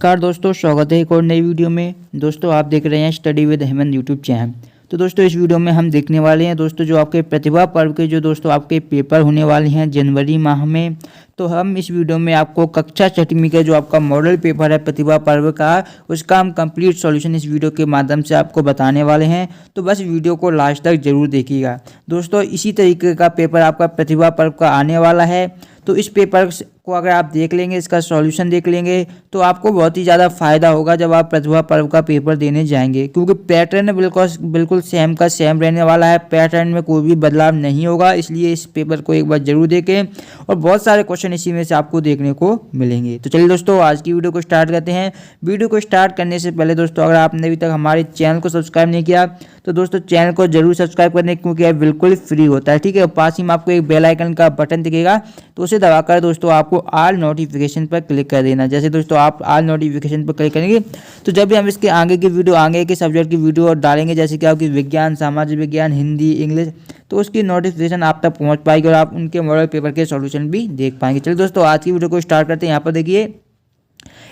नमस्कार दोस्तों, स्वागत है एक और नई वीडियो में। दोस्तों आप देख रहे हैं study with Hemant YouTube channel. तो दोस्तों इस वीडियो में हम देखने वाले हैं दोस्तों जो आपके प्रतिभा पर्व के जो दोस्तों आपके पेपर होने वाले हैं जनवरी माह में। तो हम इस वीडियो में आपको कक्षा 6वीं का जो आपका मॉडल पेपर है प्रतिभा पर्व का, उसका हम कंप्लीट सॉल्यूशन इस वीडियो के माध्यम से आपको बताने वाले हैं। तो बस वीडियो को लास्ट तक जरूर देखिएगा। दोस्तों इसी तरीके का पेपर आपका प्रतिभा पर्व का आने वाला है। तो इस पेपर को अगर आप देख लेंगे, इसका सॉल्यूशन देख लेंगे, तो आपको बहुत ही ज़्यादा फायदा होगा जब आप प्रतिभा पर्व का पेपर देने जाएंगे, क्योंकि पैटर्न बिल्कुल सेम का सेम रहने वाला है। पैटर्न में कोई भी बदलाव नहीं होगा, इसलिए इस पेपर को एक बार जरूर देखें और बहुत सारे क्वेश्चन इसी में से आपको देखने को मिलेंगे। तो चलिए दोस्तों आज की वीडियो को स्टार्ट करते हैं। वीडियो को स्टार्ट करने से पहले दोस्तों अगर आपने अभी तक हमारे चैनल को सब्सक्राइब नहीं किया तो दोस्तों चैनल को जरूर सब्सक्राइब करने, क्योंकि यह बिल्कुल फ्री होता है। ठीक है, पास ही में आपको एक बेल आइकन का बटन दिखेगा, तो उसे दबाकर दोस्तों आपको ऑल नोटिफिकेशन पर क्लिक कर देना। जैसे दोस्तों आप ऑल नोटिफिकेशन पर क्लिक करेंगे तो जब भी हम इसके आगे की वीडियो, आगे के सब्जेक्ट की वीडियो डालेंगे, जैसे कि आपकी विज्ञान, सामाजिक विज्ञान, हिंदी, इंग्लिश, तो उसकी नोटिफिकेशन आप तक पहुंच पाएगी और आप उनके मॉडल पेपर के सॉल्यूशन भी देख पाएंगे। चलिए दोस्तों आज की वीडियो को स्टार्ट करते हैं। यहाँ पर देखिए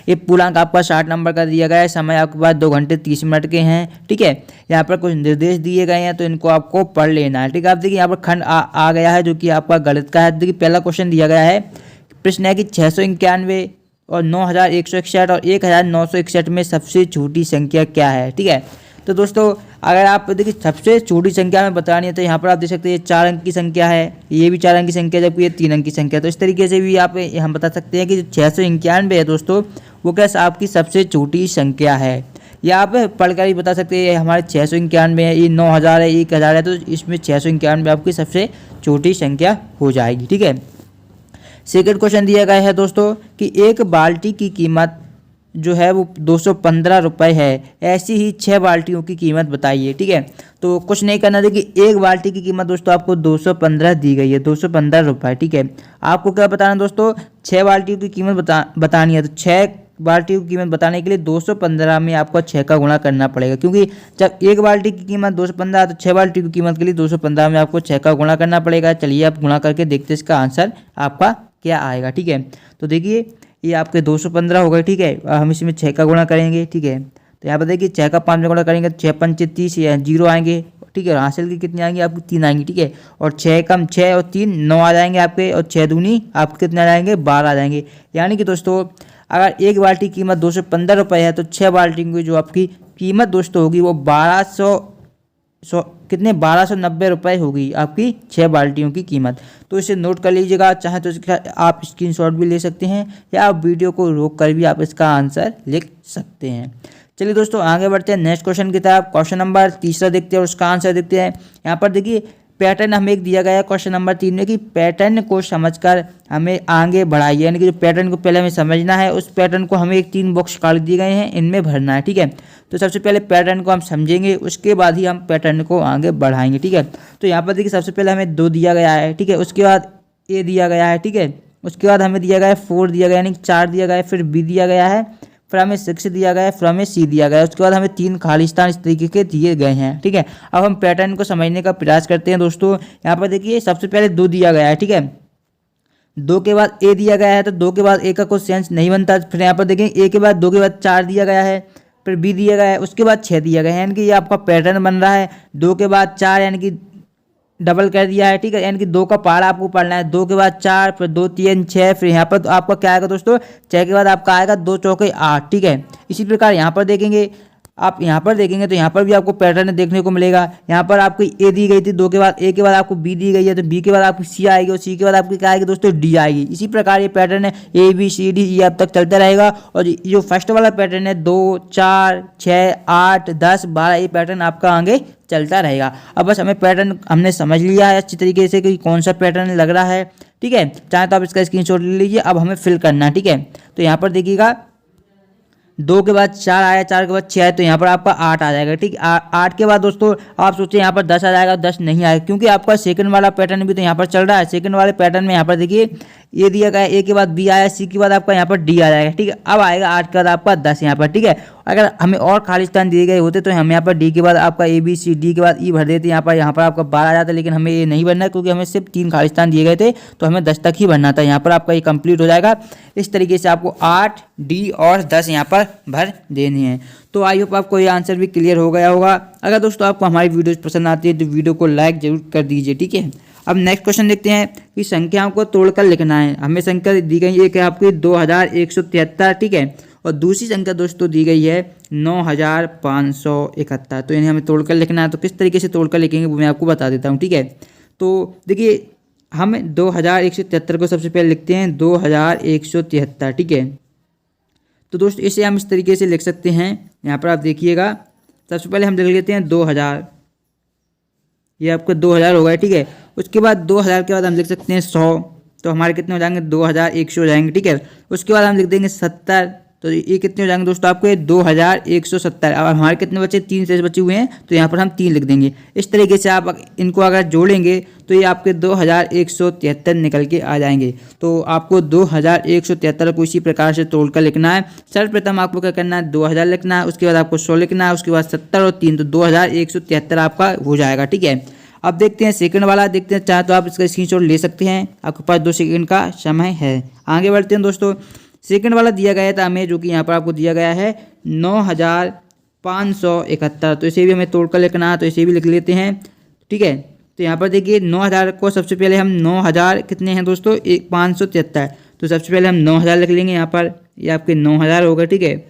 ये पूर्णांक आपका 60 नंबर का दिया गया है। समय आपके पास 2 घंटे 30 मिनट के हैं। ठीक है, यहाँ पर कुछ निर्देश दिए गए हैं तो इनको आपको पढ़ लेना है। ठीक है, आप देखिए यहाँ पर खंड आ गया है जो कि आपका गणित का है। देखिए पहला क्वेश्चन दिया गया है, प्रश्न है कि 691 और 9161 और 1961 में सबसे छोटी संख्या क्या है। ठीक है, तो दोस्तों अगर आप देखिए सबसे छोटी संख्या में बतानी है तो यहाँ पर आप देख सकते हैं 4 अंक की संख्या है, ये भी 4 अंक की संख्या, जबकि ये 3 अंक की संख्या। तो इस तरीके से भी आप हम बता सकते हैं कि जो 691 है दोस्तों वो क्या आपकी सबसे छोटी संख्या है। या आप पढ़कर ही बता सकते हैं हमारे 691 है, ये 9000 है, 1000 है, तो इसमें 691 आपकी सबसे छोटी संख्या हो जाएगी। ठीक है, सेकंड क्वेश्चन दिया गया है दोस्तों कि एक बाल्टी की कीमत जो है वो 215 रुपये है, ऐसी ही 6 बाल्टियों की कीमत बताइए। ठीक है, तो कुछ नहीं करना, देखिए एक बाल्टी की कीमत दोस्तों आपको 215 दी गई है, 215 रुपये। ठीक है, आपको क्या बताना दोस्तों, 6 बाल्टियों की कीमत बतानी है। तो 6 बाल्टी की कीमत बताने के लिए 215 में आपको 6 का गुणा करना पड़ेगा, क्योंकि जब एक बाल्टी की कीमत 215 तो 6 बाल्टी की कीमत के लिए 215 में आपको 6 का गुणा करना पड़ेगा। चलिए आप गुणा करके देखते हैं इसका आंसर आपका क्या आएगा। ठीक है, तो देखिए ये आपके 215 हो गए। ठीक है, हम इसमें 6 का गुणा करेंगे। ठीक है, तो यहाँ पर देखिए 6 का 5 में गुणा करेंगे तो 6 पंचे 30, 0 आएंगे। ठीक है, हासिल की कितनी आएंगे आपकी 3 आएंगी। ठीक है, और 6 कम 6 और 3 9 आ जाएंगे आपके, और 6 दूनी आपके कितने आ जाएंगे 12 आ जाएंगे। यानी कि दोस्तों अगर एक बाल्टी की कीमत 215 रुपये है तो 6 बाल्टी की जो आपकी कीमत दोस्तों होगी वो 1290 रुपये होगी आपकी 6 बाल्टियों की कीमत। तो इसे नोट कर लीजिएगा, चाहे तो इसका आप स्क्रीनशॉट भी ले सकते हैं या आप वीडियो को रोक कर भी आप इसका आंसर लिख सकते हैं। चलिए दोस्तों आगे बढ़ते हैं नेक्स्ट क्वेश्चन की तरफ। क्वेश्चन नंबर 3 देखते हैं और उसका आंसर देखते हैं। यहाँ पर देखिए पैटर्न हमें एक दिया गया है क्वेश्चन नंबर 3 में कि पैटर्न को समझकर हमें आगे बढ़ाइए। यानी कि जो पैटर्न को पहले हमें समझना है, उस पैटर्न को हमें एक 3 बॉक्स काट दिए गए हैं, इनमें भरना है। ठीक है, तो सबसे पहले पैटर्न को हम समझेंगे, उसके बाद ही हम पैटर्न को आगे बढ़ाएंगे। ठीक है, तो यहाँ पर देखिए सबसे पहले हमें 2 दिया गया है। ठीक है, उसके बाद ए दिया गया है। ठीक है, उसके बाद हमें दिया गया है 4 दिया गया है, यानी 4 दिया गया है, फिर बी दिया गया है, फिर हमें 6 दिया गया है, फिर हमें सी दिया गया है, उसके बाद हमें 3 खाली स्थान इस तरीके के दिए गए हैं। ठीक है, अब हम पैटर्न को समझने का प्रयास करते हैं दोस्तों। यहाँ पर देखिए सबसे पहले 2 दिया गया है। ठीक है, 2 के बाद ए दिया गया है, तो 2 के बाद ए का कोई सेंस नहीं बनता। फिर यहाँ पर देखें ए के बाद 2 के बाद 4 दिया गया है, फिर बी दिया गया है, उसके बाद 6 दिया गया है, यानी कि ये आपका पैटर्न बन रहा है। 2 के बाद 4 यानी कि डबल कर दिया है। ठीक है, यानी कि 2 का पहाड़ा आपको पढ़ना है। 2 के बाद 4, फिर 2 3 6, फिर यहाँ पर तो आपका क्या आएगा दोस्तों, 6 के बाद आपका आएगा 2 चौके 8। ठीक है, इसी प्रकार यहाँ पर देखेंगे, आप यहाँ पर देखेंगे तो यहाँ पर भी आपको पैटर्न देखने को मिलेगा। यहाँ पर आपको ए दी गई थी, 2 के बाद ए के बाद आपको बी दी गई है, तो बी के बाद आपकी सी आएगी और सी के बाद आपकी क्या आएगी दोस्तों डी आएगी। इसी प्रकार ये पैटर्न है ए बी सी डी ये अब तक चलता रहेगा। और जो फर्स्ट वाला पैटर्न है 2 4 6 8 10 12 ये पैटर्न आपका आगे चलता रहेगा। अब बस हमें पैटर्न हमने समझ लिया है अच्छी तरीके से कि कौन सा पैटर्न लग रहा है। ठीक है, चाहे तो आप इसका स्क्रीनशॉट ले लीजिए। अब हमें फिल करना है। ठीक है, तो यहाँ पर देखिएगा 2 के बाद 4 आया, 4 के बाद 6 है, तो यहाँ पर आपका 8 आ जाएगा। ठीक, 8 के बाद दोस्तों आप सोचते हैं यहाँ पर 10 आ जाएगा, 10 नहीं आएगा, क्योंकि आपका सेकंड वाला पैटर्न भी तो यहाँ पर चल रहा है। सेकंड वाले पैटर्न में यहाँ पर देखिए ए दिया गया है, ए के बाद बी आया, सी के बाद आपका यहाँ पर डी आ जाएगा। ठीक है, अब आएगा 8 के बाद आपका 10 यहाँ पर। ठीक है, अगर हमें और खाली स्थान दिए गए होते तो हम यहाँ पर डी के बाद आपका ए बी सी, डी के बाद ई भर देते, यहाँ पर आपका 12 आ जाता, लेकिन हमें ये नहीं भरना क्योंकि हमें सिर्फ 3 खाली स्थान दिए गए थे, तो हमें 10 तक ही भरना था। यहाँ पर आपका ये कंप्लीट हो जाएगा। इस तरीके से आपको 8 डी और 10 यहाँ पर पर भर देने हैं। तो आई होप आपको ये आंसर भी क्लियर हो गया होगा। अगर दोस्तों आपको हमारी वीडियोस पसंद आती है तो वीडियो को लाइक जरूर कर दीजिए, ठीक है। अब नेक्स्ट क्वेश्चन देखते हैं कि संख्याओं को तोड़कर लिखना है। हमें संख्या दी गई है कि आपकी 2173, ठीक है, और दूसरी संख्या दोस्तों दी गई है 9571। तो इन्हें हमें तोड़कर लिखना है। तो किस तरीके से तोड़कर लिखेंगे वो मैं आपको बता देता हूँ, ठीक है। तो देखिए हम 2173 को सबसे पहले लिखते हैं 2173, ठीक है। तो दोस्तों इसे हम इस तरीके से लिख सकते हैं, यहाँ पर आप देखिएगा। सबसे पहले हम लिख लेते हैं 2000, ये आपका 2000 हो गया, ठीक है। उसके बाद 2000 के बाद हम लिख सकते हैं 100, तो हमारे कितने हो जाएंगे 2100 हो जाएंगे, ठीक है। उसके बाद हम लिख देंगे 70, तो ये कितने हो जाएंगे दोस्तों आपके 2170। अब हमारे कितने बचे 3 शेष बचे हुए हैं, तो यहाँ पर हम 3 लिख देंगे। इस तरीके से आप इनको अगर जोड़ेंगे तो ये आपके 2173 निकल के आ जाएंगे। तो आपको 2173 को इसी प्रकार से तोड़कर लिखना है। सर्वप्रथम आपको क्या करना है 2000 लिखना है, उसके बाद आपको 100 लिखना है, उसके बाद 70 और 3, तो 2173 आपका हो जाएगा, ठीक है। अब देखते हैं सेकंड वाला, देखते हैं। चाहे तो आप इसका स्क्रीनशॉट ले सकते हैं, आपके पास 2 सेकंड का समय है। आगे बढ़ते हैं दोस्तों। सेकंड वाला दिया गया था हमें, जो कि यहाँ पर आपको दिया गया है 9571। तो इसे भी हमें तोड़कर लिखना है, तो इसे भी लिख लेते हैं, ठीक है। तो यहाँ पर देखिए 9000 को सबसे पहले हम 9000 कितने हैं दोस्तों 573, तो सबसे पहले हम 9000 लिख लेंगे यहाँ पर, ये आपके 9000 हो गए, ठीक है।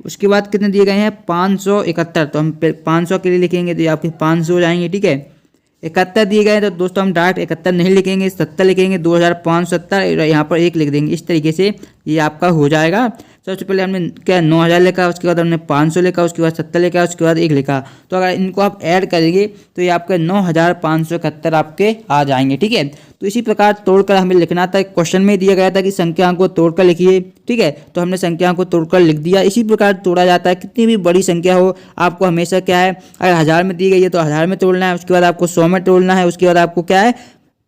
उसके बाद कितने दिए गए हैं 571, तो हम 500 के लिए लिखेंगे, तो ये आपके 500 हो जाएंगे, ठीक है। 71 दिए गए तो दोस्तों हम डायरेक्ट 71 नहीं लिखेंगे, 70 लिखेंगे, 2570, यहाँ पर 1 लिख देंगे। इस तरीके से ये आपका हो जाएगा। सबसे पहले हमने क्या 9000 लिखा, उसके बाद हमने 500 लिखा, उसके बाद 70 लिखा, उसके बाद 1 लिखा। तो अगर इनको आप ऐड करेंगे तो ये आपके 9571 आपके आ जाएंगे, ठीक है। तो इसी प्रकार तोड़कर हमें लिखना था। क्वेश्चन में दिया गया था कि संख्याओं को तोड़कर लिखिए, ठीक है। तो हमने संख्याओं को तोड़कर लिख दिया। इसी प्रकार तोड़ा जाता है। कितनी भी बड़ी संख्या हो, आपको हमेशा क्या है, अगर 1000 में दी गई है तो 1000 में तोड़ना है, उसके बाद आपको 100 में तोड़ना है, उसके बाद आपको क्या है,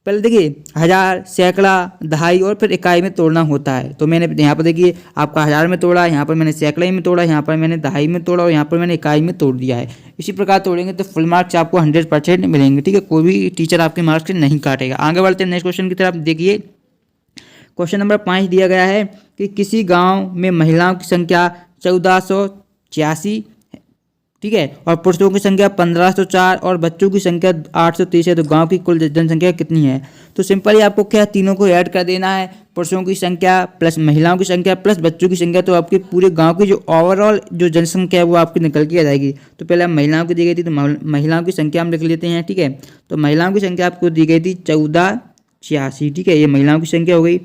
पहले देखिए 1000, सैकड़ा, दहाई और फिर इकाई में तोड़ना होता है। तो मैंने यहाँ पर देखिए आपका 1000 में तोड़ा, यहाँ पर मैंने सैकड़े में तोड़ा, यहाँ पर मैंने दहाई में तोड़ा और यहाँ पर मैंने इकाई में तोड़ दिया है। इसी प्रकार तोड़ेंगे तो फुल मार्क्स आपको 100% मिलेंगे, ठीक है। कोई भी टीचर आपके मार्क्स नहीं काटेगा। आगे बढ़ते हैं नेक्स्ट क्वेश्चन की तरफ। देखिए क्वेश्चन नंबर 5 दिया गया है कि किसी गाँव में महिलाओं की संख्या 1486, ठीक है, और पुरुषों की संख्या 1504 और बच्चों की संख्या 830 है। तो गांव की कुल जनसंख्या कितनी है। तो सिंपली आपको क्या तीनों को ऐड कर देना है, पुरुषों की संख्या प्लस महिलाओं की संख्या प्लस बच्चों की संख्या। तो आपके पूरे गांव की जो ओवरऑल जो जनसंख्या है वो आपकी निकल के आ जाएगी। तो पहले हम महिलाओं की दी गई थी, तो महिलाओं की संख्या हम लिख लेते हैं, ठीक है। तो महिलाओं की संख्या आपको दी गई थी 1486, ठीक है, ये महिलाओं की संख्या हो गई।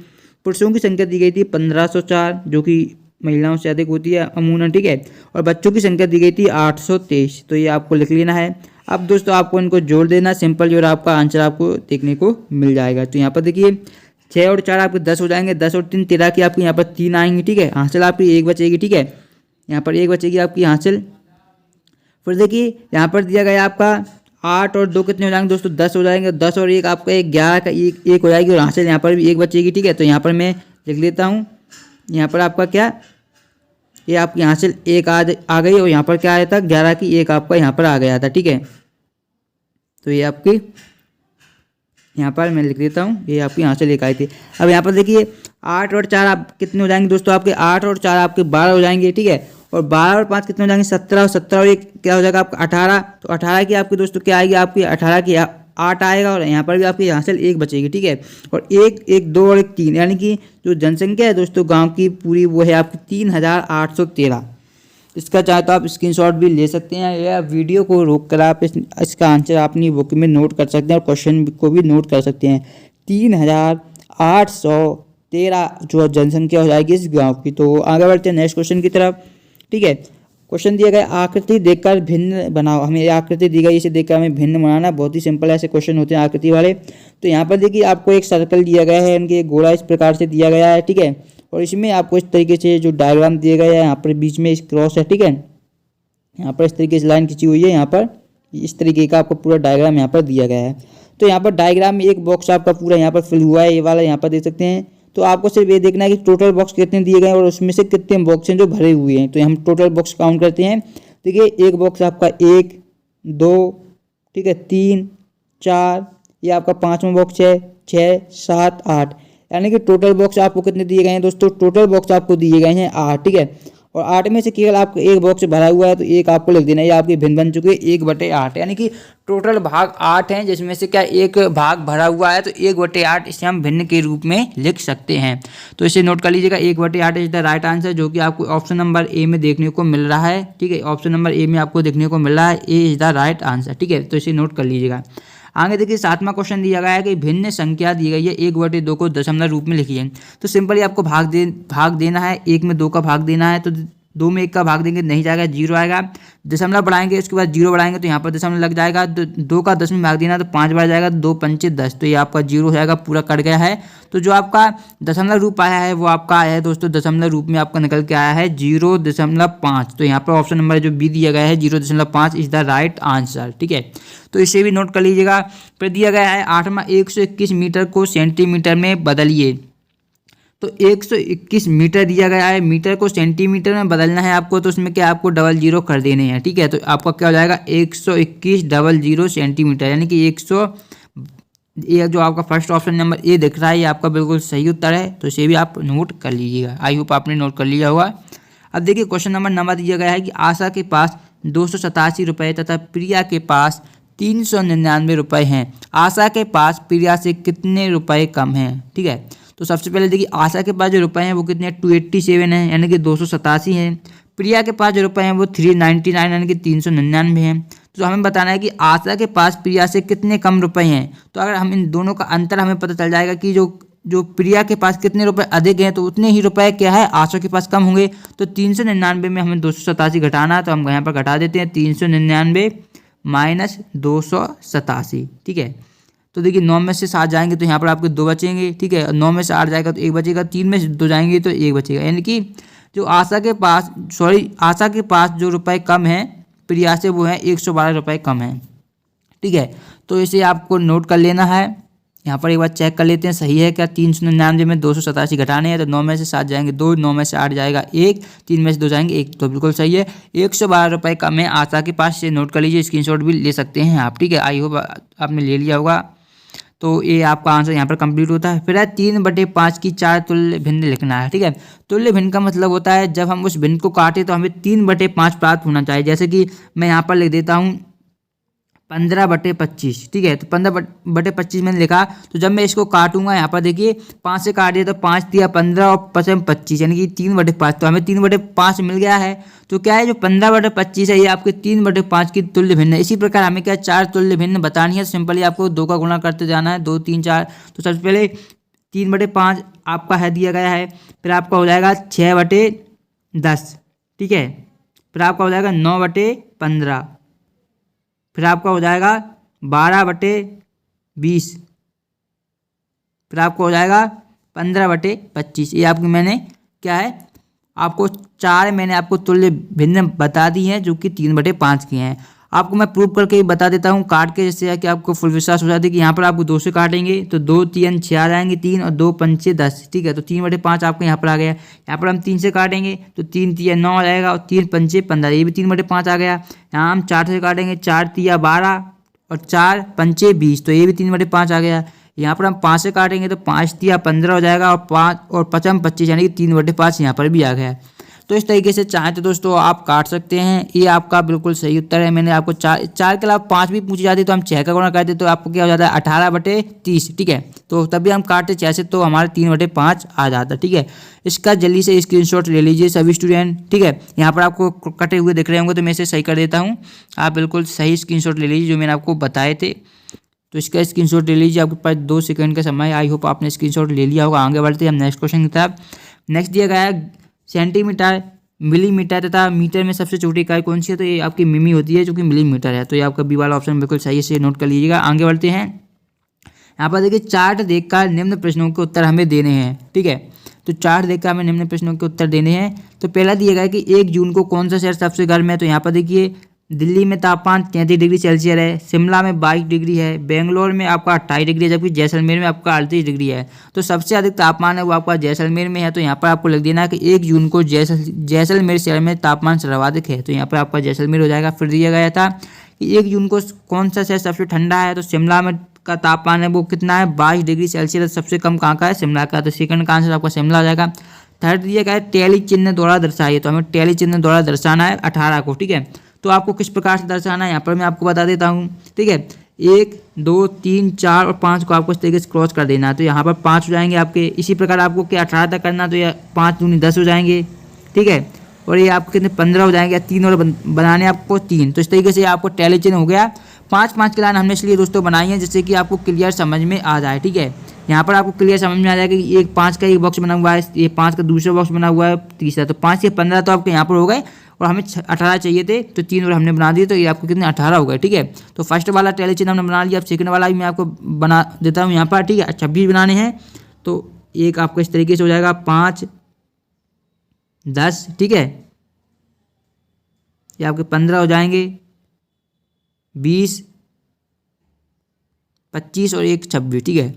पुरुषों की संख्या दी गई थी 1504, जो कि महिलाओं से अधिक होती है अमूमन, ठीक है। और बच्चों की संख्या दी गई थी 823, तो ये आपको लिख लेना है। अब दोस्तों आपको इनको जोड़ देना सिंपल, और आपका आंसर आपको देखने को मिल जाएगा। तो यहाँ पर देखिए 6 और 4 आपके 10 हो जाएंगे, 10 और 3 13 की आपकी यहाँ पर 3 आएंगी, ठीक है। हासिल आपकी 1 बचेगी, ठीक है, यहाँ पर 1 बचेगी आपकी हासिल। फिर देखिए यहाँ पर दिया गया आपका 8 और 2 कितने हो जाएंगे दोस्तों 10 हो जाएंगे, 10 और 1 आपका 11 का 1 हो जाएगी, और हासिल यहाँ पर भी 1 बचेगी, ठीक है। तो यहाँ पर मैं लिख लेता हूँ, यहाँ पर आपका क्या, ये आपकी यहाँ से 1 आ गई, और यहाँ पर क्या आया था 11 की 1 आपका यहाँ पर आ गया था, ठीक है। तो ये आपकी यहाँ पर मैं लिख देता हूँ, ये आपकी यहाँ से लेकर आई थी। अब यहाँ पर देखिए 8 और 4 आप कितने हो जाएंगे दोस्तों, आपके 8 और 4 आपके 12 हो जाएंगे, ठीक है। और 12 और 5 कितने हो जाएंगे 17, और 17 और 1 क्या हो जाएगा आपका 18। तो 18 की आपकी दोस्तों क्या आएगी, आपकी 18 की 8 आएगा, और यहाँ पर भी आपकी यहाँ से 1 बचेगी, ठीक है। और 1 2 और 1 3, यानी कि जो जनसंख्या है दोस्तों गांव की पूरी वो है आपकी 3813। इसका चाहे तो आप स्क्रीनशॉट भी ले सकते हैं, या वीडियो को रोक कर आप इसका आंसर अपनी बुक में नोट कर सकते हैं, और क्वेश्चन को भी नोट कर सकते हैं। 3813 जो जनसंख्या हो जाएगी इस गाँव की। तो आगे बढ़ते हैं नेक्स्ट क्वेश्चन की तरफ, ठीक है। क्वेश्चन दिया गया आकृति देखकर भिन्न बनाओ। हमें आकृति दी गई, इसे देखकर हमें भिन्न बनाना। बहुत ही सिंपल ऐसे क्वेश्चन होते हैं आकृति वाले। तो यहाँ पर देखिए आपको एक सर्कल दिया गया है, इनके गोला इस प्रकार से दिया गया है, ठीक है। और इसमें आपको इस तरीके से जो डायग्राम दिया गया है, यहाँ पर बीच में इस क्रॉस है, ठीक है। यहाँ पर इस तरीके से लाइन खींची हुई है, यहाँ पर इस तरीके का आपको पूरा डायग्राम यहाँ पर दिया गया है। तो यहाँ पर डायग्राम में एक बॉक्स आपका पूरा यहाँ पर फिल हुआ है, ये वाला यहाँ पर देख सकते हैं। तो आपको सिर्फ ये देखना है कि टोटल बॉक्स कितने दिए गए हैं और उसमें से कितने बॉक्स हैं जो भरे हुए हैं। तो हम टोटल बॉक्स काउंट करते हैं। देखिए एक बॉक्स आपका 1 2 ठीक है 3 4, ये आपका 5वां बॉक्स है 6 7 8, यानी कि टोटल बॉक्स आपको कितने दिए गए हैं दोस्तों, टोटल बॉक्स आपको दिए गए हैं 8, ठीक है। और 8 में से केवल आपको एक बॉक्स भरा हुआ है तो एक आपको लिख देना है। ये आपकी भिन्न बन चुकी है 1/8, यानी कि टोटल भाग 8 हैं जिसमें से क्या एक भाग भरा हुआ है तो 1/8 इसे हम भिन्न के रूप में लिख सकते हैं। तो इसे नोट कर लीजिएगा, 1/8 इज द राइट आंसर, जो कि आपको ऑप्शन नंबर ए में देखने को मिल रहा है। ठीक है, ऑप्शन नंबर ए में आपको देखने को मिल रहा है, ए इज द राइट आंसर। ठीक है, तो इसे नोट कर लीजिएगा। आगे देखिए 7वां क्वेश्चन दिया गया है कि भिन्न संख्या दी गई है 1/2 को दशमलव रूप में लिखिए। तो सिंपली आपको भाग देना है, 1 में 2 का भाग देना है, तो 2 में 1 का भाग देंगे नहीं जाएगा, 0 आएगा। दशमलव बढ़ाएंगे उसके बाद 0 बढ़ाएंगे तो यहाँ पर दशमलव लग जाएगा। 2 का 10 में भाग देना तो 5 बढ़ जाएगा, 2 पंचे 10, तो ये आपका 0 हो जाएगा, पूरा कट गया है। तो जो आपका दशमलव रूप आया है वो आपका आया है दोस्तों, दशमलव रूप में आपका निकल के आया है 0.5। तो यहाँ पर ऑप्शन नंबर जो बी दिया गया है 0.5 इज द राइट आंसर। ठीक है, तो इसे भी नोट कर लीजिएगा। फिर दिया गया है 8वां 121 मीटर को सेंटीमीटर में बदलिए। तो 121 मीटर दिया गया है, मीटर को सेंटीमीटर में बदलना है आपको, तो उसमें क्या आपको 00 कर देने हैं। ठीक है, तो आपका क्या हो जाएगा 121 00 सेंटीमीटर, यानी कि 100। ये जो आपका फर्स्ट ऑप्शन नंबर ए दिख रहा है ये आपका बिल्कुल सही उत्तर है, तो इसे भी आप नोट कर लीजिएगा। आई होप आपने नोट कर लिया होगा। अब देखिए क्वेश्चन नंबर 9 दिया गया है कि आशा के पास 287 रुपये तथा प्रिया के पास 399 रुपये हैं। आशा के पास प्रिया से कितने रुपए कम हैं। ठीक है, तो सबसे पहले देखिए आशा के पास जो रुपए हैं वो कितने हैं, 287 हैं, यानी कि 287 हैं। प्रिया के पास जो रुपए हैं वो 399 यानी कि 399 हैं। तो हमें बताना है कि आशा के पास प्रिया से कितने कम रुपए हैं। तो अगर हम इन दोनों का अंतर हमें पता चल जाएगा कि जो प्रिया के पास कितने रुपए अधिक हैं तो उतने ही रुपए क्या है आशा के पास कम होंगे। तो 399 में हमें 287 घटाना है, तो हम यहाँ पर घटा देते हैं 399 माइनस 287। ठीक है, तो देखिए 9 में से 7 जाएंगे तो यहाँ पर आपके 2 बचेंगे। ठीक है, 9 में से 8 जाएगा तो 1 बचेगा, 3 में से 2 जाएंगे तो 1 बचेगा, यानी कि जो आशा के पास जो रुपए कम हैं प्रिया से वो है 112 रुपये कम है। ठीक है, तो इसे आपको नोट कर लेना है। यहाँ पर एक बार चेक कर लेते हैं सही है क्या। 399 में 287 घटाने हैं तो 9 में से 7 जाएंगे 2, 9 में से 8 जाएगा 1, 3 में से 2 जाएंगे 1, तो बिल्कुल सही है। 112 रुपये कम है आशा के पास, से नोट कर लीजिए, स्क्रीनशॉट भी ले सकते हैं आप। ठीक है, आई होप आपने ले लिया होगा। तो ये आपका आंसर यहाँ पर कंप्लीट होता है। फिर है 3/5 की 4 तुल्य भिन्न लिखना है। ठीक है, तुल्य भिन्न का मतलब होता है जब हम उस भिन्न को काटें तो हमें 3/5 प्राप्त होना चाहिए। जैसे कि मैं यहाँ पर लिख देता हूँ 15/25। ठीक है, तो 15/25 मैंने लिखा, तो जब मैं इसको काटूंगा यहाँ पर देखिए 5 से काट दिया तो 5 दिया 15 और 5 25, यानी कि 3/5, तो हमें 3/5 मिल गया है। तो क्या है जो 15/25 है ये आपके 3/5 की तुल्य भिन्न है। इसी प्रकार हमें क्या 4 तुल्य भिन्न बतानी है, सिंपली आपको 2 का गुणा करते जाना है, 2 3 4। तो सबसे पहले 3/5 आपका है दिया गया है, फिर आपका हो जाएगा 6/10। ठीक है, फिर आपका हो जाएगा 9/15, फिर आपका हो जाएगा 12/20, फिर आपको हो जाएगा 15/25। ये आपकी मैंने क्या है आपको 4 मैंने आपको तुल्य भिन्न बता दी हैं जो कि 3/5 की हैं। आपको मैं प्रूव करके भी बता देता हूँ काट के, जैसे कि आपको फुल विश्वास हो जाता है कि यहाँ पर आपको 2 से काटेंगे तो 2 3 6 आ जाएंगे 3 और 2 पंचे 10। ठीक है, तो 3/5 आपको यहाँ पर आ गया। यहाँ पर हम 3 से काटेंगे तो 3 3 9 आ जाएगा और 3 पंचे 15, ये भी 3/5 आ गया। यहाँ हम 4 से काटेंगे 4 3 12 और 4 पंचे 20, तो ये भी 3/5 आ गया। यहाँ पर हम 5 से काटेंगे तो 5 3 15 हो जाएगा और 5 और 5 25, यानी कि 3/5 यहाँ पर भी आ गया। तो इस तरीके से चाहें तो दोस्तों आप काट सकते हैं। ये आपका बिल्कुल सही उत्तर है। मैंने आपको 4 के अलावा 5 भी पूछी जाती तो हम 6 का गुणा करते तो आपको क्या हो जाता है 18/30। ठीक है, तो तभी हम काटते 6 से तो हमारे 3/5 आ जाता। ठीक है, इसका जल्दी से स्क्रीनशॉट ले लीजिए सभी स्टूडेंट। ठीक है, यहाँ पर आपको कटे हुए दिख रहे होंगे तो मैं इसे सही कर देता हूँ। आप बिल्कुल सही स्क्रीनशॉट ले लीजिए जो मैंने आपको बताए थे। तो इसका स्क्रीनशॉट ले लीजिए, आपके पास 2 सेकंड का समय। आई होप आपने स्क्रीनशॉट ले लिया होगा। आगे बढ़ते हैं हम नेक्स्ट क्वेश्चन की तरफ। नेक्स्ट दिया गया है सेंटीमीटर, मिलीमीटर तथा मीटर में सबसे छोटी इकाई कौन सी है। तो ये आपकी मिमी होती है जो कि मिलीमीटर है। तो ये आपका बी वाला ऑप्शन बिल्कुल सही से नोट कर लीजिएगा। आगे बढ़ते हैं। यहाँ पर देखिए चार्ट देखकर निम्न प्रश्नों के उत्तर हमें देने हैं। ठीक है, तो चार्ट देखकर हमें निम्न प्रश्नों के उत्तर देने हैं। तो पहला दिया गया है कि 1 जून को कौन सा शहर सबसे गर्म है। तो यहाँ पर देखिए दिल्ली में तापमान 33 डिग्री सेल्सियस है, शिमला में 22 डिग्री है, बेंगलोर में आपका 28 डिग्री है, जबकि जैसलमेर में आपका 38 डिग्री है। तो सबसे अधिक तापमान है वो आपका जैसलमेर में है। तो यहाँ पर आपको लिख देना है कि 1 जून को जैसलमेर शहर में तापमान सर्वाधिक है। तो यहाँ पर आपका जैसलमेर हो जाएगा। फिर दिया गया था कि 1 जून को कौन सा शहर सबसे ठंडा है। तो शिमला में का तापमान है वो कितना है 22 डिग्री सेल्सियस। सबसे कम कहाँ का है शिमला का। तो सेकंड का आंसर आपका शिमला हो जाएगा। थर्ड दिया गया है टैली चिन्ह द्वारा दर्शाइए, तो हमें टैली चिन्ह द्वारा दर्शाना है 18 को, ठीक है। तो आपको किस प्रकार से दर्शाना है यहाँ पर मैं आपको बता देता हूँ, ठीक है। 1 2 3 4 और 5 को आपको इस तरीके से क्रॉस कर देना है, तो यहाँ पर 5 हो जाएंगे आपके। इसी प्रकार आपको क्या 18 तक करना, तो यह 5 दूनी 10 हो जाएंगे, ठीक है। और ये आपके कितने 15 हो जाएंगे, 3 और बनाने आपको 3। तो इस तरीके से आपको टैली चिन्ह हो गया। 5-5 की लाइन हमने इसलिए दोस्तों बनाई है जिससे कि आपको क्लियर समझ में आ जाए, ठीक है। यहाँ पर आपको क्लियर समझ में आ जाएगा कि एक 5 का एक बॉक्स बना हुआ है, ये 5 का दूसरा बॉक्स बना हुआ है, तीसरा, तो 5 से 15 तो आपके यहाँ पर हो गए और हमें 18 चाहिए थे, तो 3 और हमने बना दिए, तो ये आपको कितने 18 हो गए, ठीक है। तो फर्स्ट वाला टैली चिन्ह हमने बना लिया। अब सेकंड वाला भी मैं आपको बना देता हूँ यहाँ पर, ठीक है। 26 बनाने हैं, तो एक आपको इस तरीके से हो जाएगा 5 10, ठीक है। ये आपके 15 हो जाएंगे, 20 25 और एक 26, ठीक है।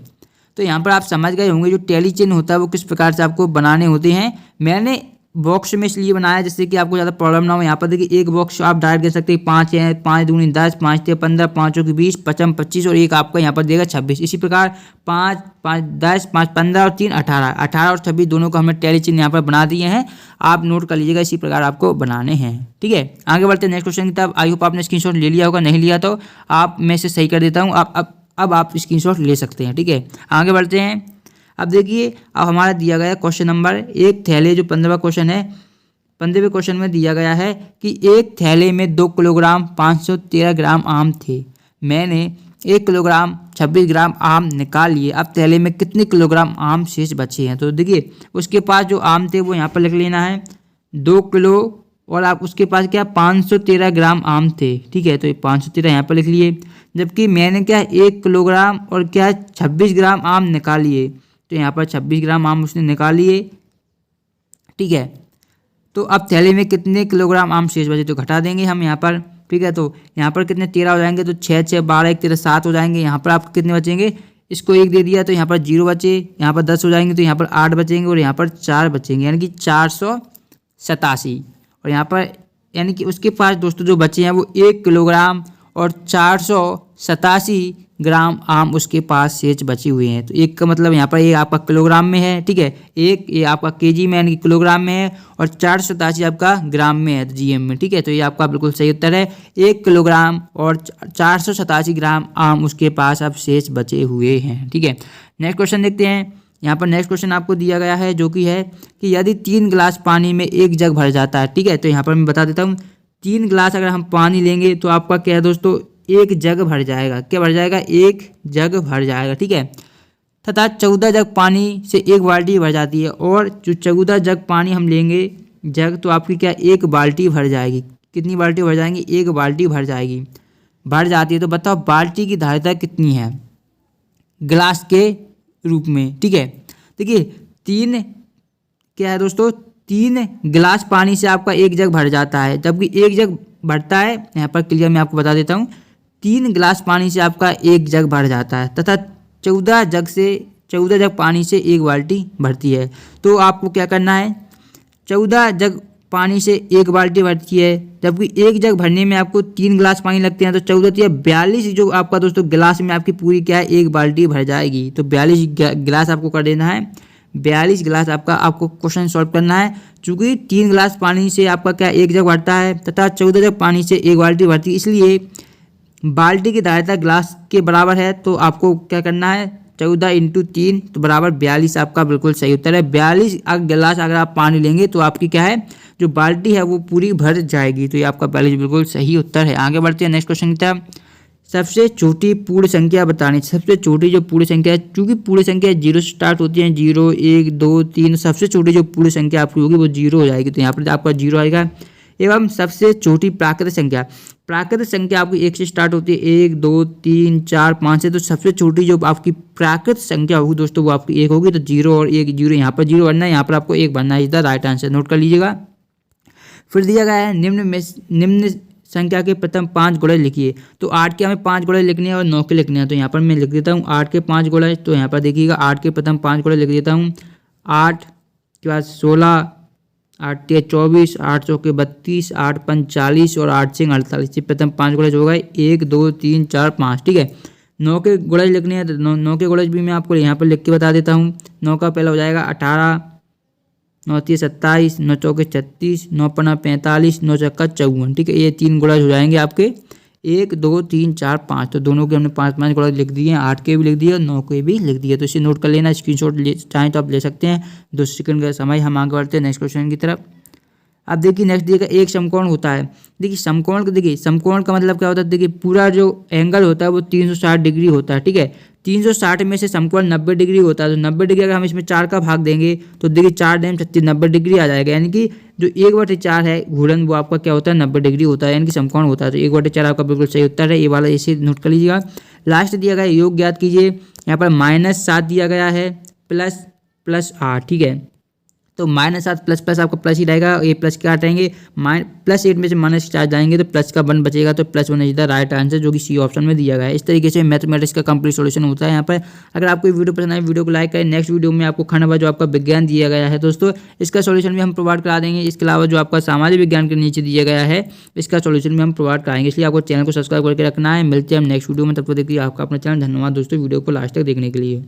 तो यहाँ पर आप समझ गए होंगे जो टैली चिन्ह होता है वो किस प्रकार से आपको बनाने होते हैं। मैंने बॉक्स में इसलिए बनाया जिससे कि आपको ज़्यादा प्रॉब्लम ना हो। यहाँ पर देखिए एक बॉक्स आप डायरेक्ट दे सकते हैं, 5 है, 5 दूनी 10, 5 ते 15, 5 की 20, 5 25 और एक आपका यहाँ पर देगा 26। इसी प्रकार 5 5 10, 5 15 और 3 18, 18 और 26 दोनों को हमने टैली चिन्ह यहाँ पर बना दिए हैं। आप नोट कर लीजिएगा, इसी प्रकार आपको बनाने हैं, ठीक है। आगे बढ़ते हैं नेक्स्ट क्वेश्चन की तरफ। आई होप आपने स्क्रीनशॉट ले लिया होगा, नहीं लिया तो आप मैं इसे सही कर देता हूँ, अब आप स्क्रीनशॉट ले सकते हैं, ठीक है। आगे बढ़ते हैं। अब देखिए अब हमारा दिया गया क्वेश्चन नंबर एक थैले, जो 15वां क्वेश्चन है, 15वें क्वेश्चन में दिया गया है कि एक थैले में 2 किलोग्राम 513 ग्राम आम थे। मैंने 1 किलोग्राम 26 ग्राम आम निकाल लिए। अब थैले में कितने किलोग्राम आम शेष बचे हैं। तो देखिए उसके पास जो आम थे वो यहाँ पर लिख लेना है 2 किलो, और आप उसके पास क्या 513 ग्राम आम थे, ठीक है। तो ये 513 यहाँ पर लिख लिए। जबकि मैंने क्या 1 किलोग्राम और क्या 26 ग्राम आम निकाल लिए, तो यहाँ पर 26 ग्राम आम उसने निकाल लिए, ठीक है। तो अब थैले में कितने किलोग्राम आम शेष बचे, तो घटा देंगे हम यहाँ पर, ठीक है। तो यहाँ पर कितने 13 हो जाएंगे, तो 6 6 12 1 13 7 हो जाएंगे। यहाँ पर आपको कितने बचेंगे, इसको 1 दे दिया तो यहाँ पर 0 बचे, यहाँ पर 10 हो जाएंगे, तो यहाँ पर 8 बचेंगे और यहाँ पर 4 बचेंगे, यानी कि 487। और यहाँ पर यानी कि उसके पास दोस्तों जो बचे हैं वो 1 किलोग्राम और 487 ग्राम आम उसके पास शेष बचे हुए हैं। तो एक का मतलब यहाँ पर ये आपका किलोग्राम में है, ठीक है। एक ये आपका केजी में यानी कि किलोग्राम में है और 487 आपका ग्राम में है, जीएम में, ठीक है। तो ये आपका बिल्कुल सही उत्तर है। 1 किलोग्राम और 487 ग्राम आम उसके पास अब शेष बचे हुए हैं, ठीक है। नेक्स्ट क्वेश्चन देखते हैं। यहाँ पर नेक्स्ट क्वेश्चन आपको दिया गया है जो कि है कि यदि 3 गिलास पानी में 1 जग भर जाता है, ठीक है। तो यहाँ पर मैं बता देता हूँ 3 गिलास अगर हम पानी लेंगे तो आपका क्या है दोस्तों 1 जग भर जाएगा। क्या भर जाएगा, 1 जग भर जाएगा, ठीक है। तथा 14 जग पानी से 1 बाल्टी भर जाती है, और जो 14 जग पानी हम लेंगे जग, तो आपकी क्या 1 बाल्टी भर जाएगी। कितनी बाल्टी भर जाएंगी, 1 बाल्टी भर जाएगी, भर जाती है। तो बताओ बाल्टी की धारिता कितनी है गिलास के रूप में, ठीक है। देखिए 3 क्या है दोस्तों, 3 गिलास पानी से आपका 1 जग भर जाता है, जबकि 1 जग भरता है, यहाँ पर क्लियर मैं आपको बता देता हूँ, 3 गिलास पानी से आपका 1 जग भर जाता है, तथा 14 जग पानी से 1 बाल्टी भरती है। तो आपको क्या करना है, 14 जग पानी से 1 बाल्टी भरती है, जबकि 1 जग भरने में आपको 3 गिलास पानी लगते हैं, तो 14 या 42 जो आपका दोस्तों गिलास में आपकी पूरी क्या है 1 बाल्टी भर जाएगी। तो 42 गिलास आपको कर देना है, 42 गिलास आपको क्वेश्चन सॉल्व करना है। चूँकि 3 गिलास पानी से आपका क्या 1 जग भरता है तथा 14 जग पानी से 1 बाल्टी भरती है, इसलिए बाल्टी की धारिता गिलास के बराबर है। तो आपको क्या करना है 14 × 3 तो बराबर 42 आपका बिल्कुल सही उत्तर है। 42 गिलास अगर आप पानी लेंगे तो आपकी क्या है जो बाल्टी है वो पूरी भर जाएगी। तो ये आपका 42 बिल्कुल सही उत्तर है। आगे बढ़ते हैं नेक्स्ट क्वेश्चन की तरफ। सबसे छोटी पूर्ण संख्या बतानी। सबसे छोटी जो पूर्ण संख्या है, चूँकि पूर्ण संख्या 0 से स्टार्ट होती है, 0 1 2 3, सबसे छोटी जो पूर्ण संख्या आपकी होगी वो 0 हो जाएगी। तो यहाँ पर आपका 0 आएगा। एवं सबसे छोटी प्राकृतिक संख्या आपकी 1 से स्टार्ट होती है, 1 2 3 4 5 से। तो सबसे छोटी जो आपकी प्राकृतिक संख्या होगी दोस्तों वो आपकी 1 होगी। तो 0 और 1 0, यहाँ पर 0 भरना है, यहाँ पर आपको 1 भरना है। इधर राइट आंसर नोट कर लीजिएगा। फिर दिया गया है निम्न संख्या के प्रथम 5 गुणज लिखिए। तो 8 के हमें 5 गुणज लिखने हैं और 9 के लिखने हैं। तो यहाँ पर मैं लिख देता हूँ 8 के 5 गुणज। तो यहाँ पर देखिएगा 8 के प्रथम 5 गुणज लिख देता हूँ। 8 के बाद 16, 8 3 24, 8 चौके 32, 8 5 40 और 8 6 48। प्रथम 5 गुणज हो गए 1 2 3 4 5, ठीक है। 9 के गुणज लिखने हैं तो 9 के गुणज भी मैं आपको यहाँ पर लिख के बता देता हूँ। 9 का पहला हो जाएगा 18, 9 3 27, 9 4 36, 9 5 45, 9 6 54। ठीक है, ये 3 गुणज हो जाएंगे आपके 1 2 3 4 5। तो दोनों के हमने 5 गुणज लिख दिए हैं, 8 के भी लिख दिए और 9 के भी लिख दिए। तो इसे नोट कर लेना, स्क्रीनशॉट चाहें तो आप ले सकते हैं। 2 सेकंड का समय, हम आगे बढ़ते हैं नेक्स्ट क्वेश्चन की तरफ। अब देखिए नेक्स्ट देखिए, एक समकोण होता है। देखिए समकोण का मतलब क्या होता है, देखिए पूरा जो एंगल होता है वो 360 डिग्री होता है। ठीक है, 360 में से समकोण 90 डिग्री होता है। तो 90 डिग्री अगर हम इसमें 4 का भाग देंगे तो देखिए 4 डेम 36 90 डिग्री आ जाएगा। यानी कि जो 1/4 है घूर्णन वो आपका क्या होता है 90 डिग्री होता है, यानी कि समकोण होता है। तो 1/4 आपका बिल्कुल सही उत्तर है, ये वाला इसे नोट कर लीजिएगा। लास्ट दिया गया है योग ज्ञात कीजिए। यहाँ पर -7 दिया गया है प्लस 8। ठीक है, तो -7 प्लस आपका प्लस ही रहेगा, ये प्लस क्या हटाएंगे +8 में से -4 जाएंगे तो प्लस का 1 बचेगा। तो +1 इज द राइट आंसर, जो कि सी ऑप्शन में दिया गया है। इस तरीके से मैथमेटिक्स का कंप्लीट सॉल्यूशन होता है यहाँ पर। अगर आपको वीडियो पसंद आए वीडियो को लाइक करें। नेक्स्ट वीडियो में आपको खंड जो आपका विज्ञान दिया गया है दोस्तों, इसका सॉल्यूशन भी हम प्रोवाइड करा देंगे। इसके अलावा जो आपका सामाजिक विज्ञान के नीचे दिया गया है इसका सॉल्यूशन भी हम प्रोवाइड कराएंगे, इसलिए आपको चैनल को सब्सक्राइब करके रखना है। मिलते हैं हम नेक्स्ट वीडियो में, तब तक देखिए आपका अपना चैनल। धन्यवाद दोस्तों वीडियो को लास्ट तक देखने के लिए।